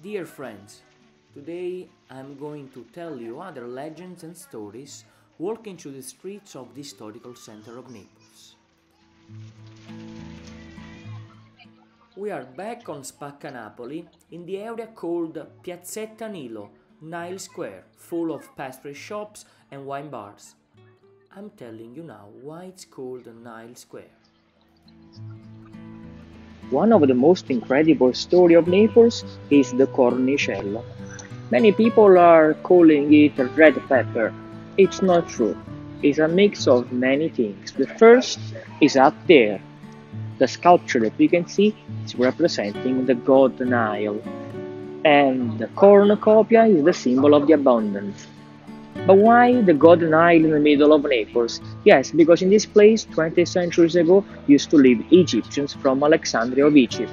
Dear friends, today I'm going to tell you other legends and stories walking through the streets of the historical center of Naples. We are back on Spaccanapoli in the area called Piazzetta Nilo, Nile Square, full of pastry shops and wine bars. I'm telling you now why it's called Nile Square. One of the most incredible stories of Naples is the cornicella. Many people are calling it red pepper. It's not true. It's a mix of many things. The first is up there. The sculpture that you can see is representing the god Nile. And the cornucopia is the symbol of the abundance. But why the god Nile in the middle of Naples? Yes, because in this place, 20 centuries ago, used to live Egyptians from Alexandria of Egypt.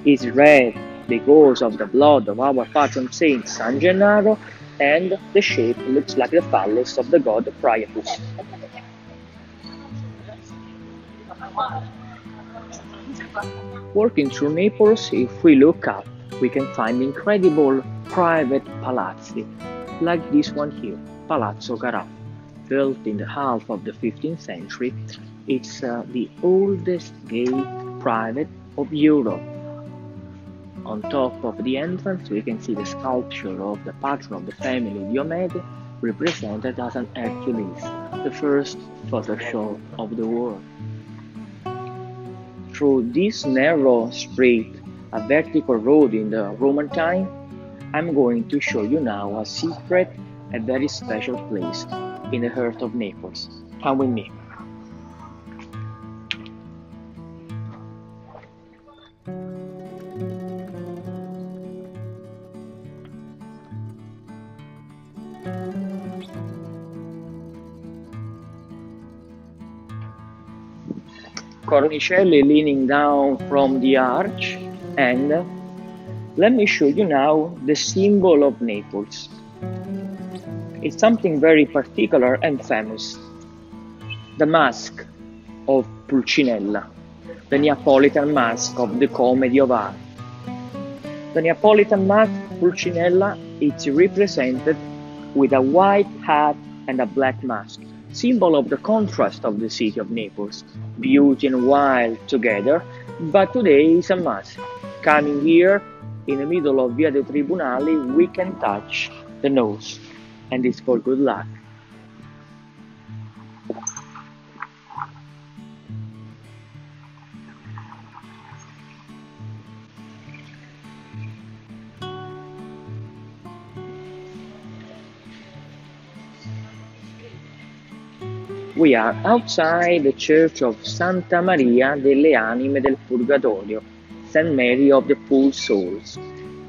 It's red because of the blood of our patron saint San Gennaro, and the shape looks like the phallus of the god Priapus. Walking through Naples, if we look up, we can find incredible private palazzi, like this one here, Palazzo Garà. Built in the half of the 15th century, it's the oldest gate private of Europe. On top of the entrance, we can see the sculpture of the patron of the family, Diomede, represented as an Hercules, the first photo show of the world. Through this narrow street, a vertical road in the Roman time, I'm going to show you now a secret and very special place in the heart of Naples. Come with me. Cornicelli leaning down from the arch, and let me show you now the symbol of Naples. It's something very particular and famous. The mask of Pulcinella, the Neapolitan mask of the Comedy of Art. The Neapolitan mask Pulcinella is represented with a white hat and a black mask, symbol of the contrast of the city of Naples, beauty and wild together, but today it's a mask. Coming here, in the middle of Via dei Tribunali, we can touch the nose, and it's for good luck. We are outside the Church of Santa Maria delle Anime del Purgatorio, St. Mary of the Poor Souls,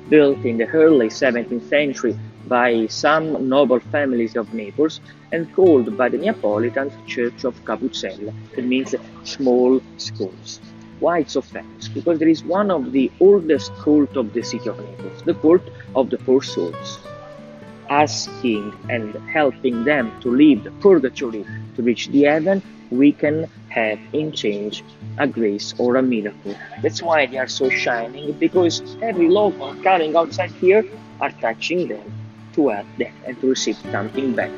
built in the early 17th century by some noble families of Naples and called by the Neapolitans Church of Cappuccelle. It means small schools. Why it's so famous? Because there is one of the oldest cult of the city of Naples, the cult of the poor souls, asking and helping them to leave the purgatory to reach the heaven. We can have in change a grace or a miracle. That's why they are so shining, because every local coming outside here are touching them to help them and to receive something back.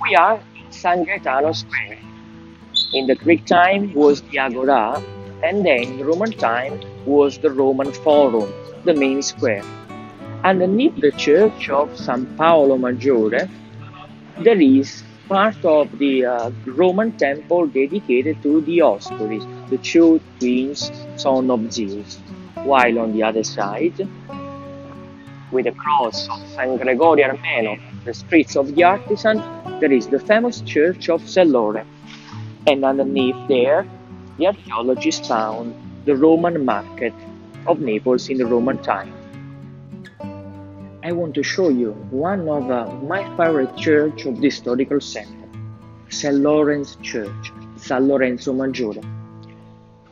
We are in San Gaetano Square. In the Greek time was the Agora, and then in the Roman time was the Roman Forum, the main square. Underneath the church of San Paolo Maggiore, there is part of the Roman temple dedicated to the Dioscuri, the two twins, son of Zeus. While on the other side, with the cross of San Gregorio Armeno, the streets of the artisans, there is the famous church of St. Lorenzo. And underneath there, the archaeologists found the Roman market of Naples in the Roman time. I want to show you one of my favorite church of the historical center, St. Lorenzo Church, San Lorenzo Maggiore.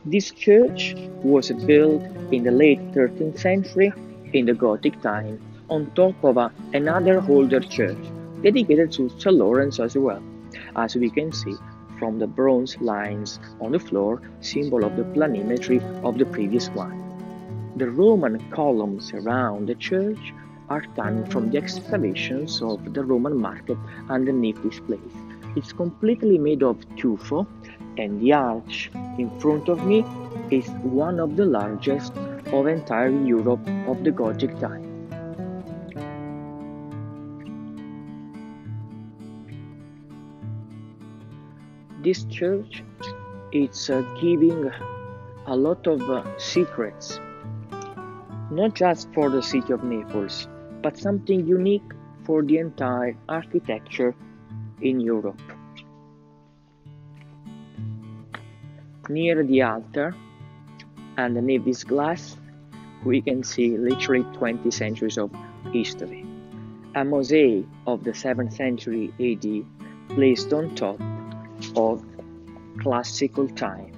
This church was built in the late 13th century in the Gothic time, on top of another older church dedicated to St. Lorenzo as well, as we can see from the bronze lines on the floor, symbol of the planimetry of the previous one. The Roman columns around the church are coming from the excavations of the Roman market underneath this place. It's completely made of tuffo, and the arch in front of me is one of the largest of entire Europe of the Gothic time. This church is giving a lot of secrets, not just for the city of Naples, but something unique for the entire architecture in Europe. Near the altar, underneath this glass, we can see literally 20 centuries of history. A mosaic of the 7th century AD placed on top of classical time.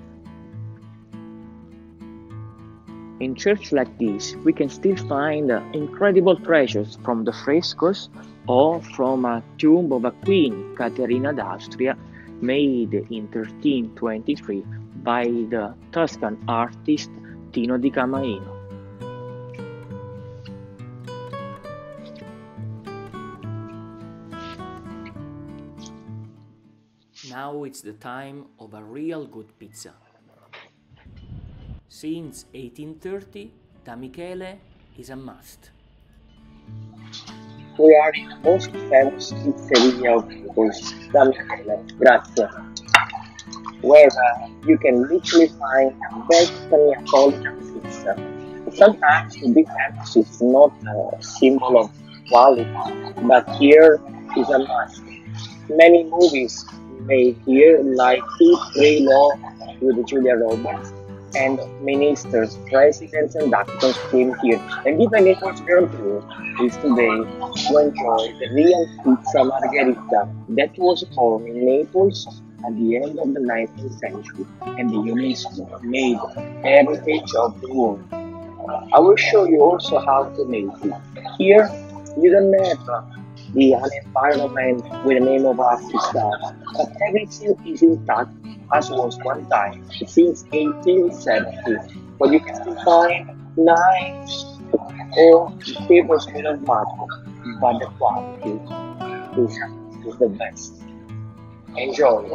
In churches like this, we can still find incredible treasures from the frescoes or from a tomb of a Queen Caterina d'Austria made in 1323 by the Tuscan artist Tino di Camaino. Now it's the time of a real good pizza. Since 1830, Da Michele is a must. We are in the most famous pizzeria of Naples, Da Michele, grazie, where you can literally find the best Neapolitan pizza. Sometimes, to be honest, it's not a symbol of quality, but here is a must. Many movies made here, like Eat, Pray, Love with Julia Roberts, and ministers, presidents, and actors came here. And even Naples Grand Tour is today to enjoy the real pizza margherita that was born in Naples at the end of the 19th century, and the UNESCO made heritage of the world. I will show you also how to make it. Here, you don't have the environment with the name of artist, but everything is intact as was one time, since 1870, but you can still find knives or tables made of marble, but the quality is the best. Enjoy!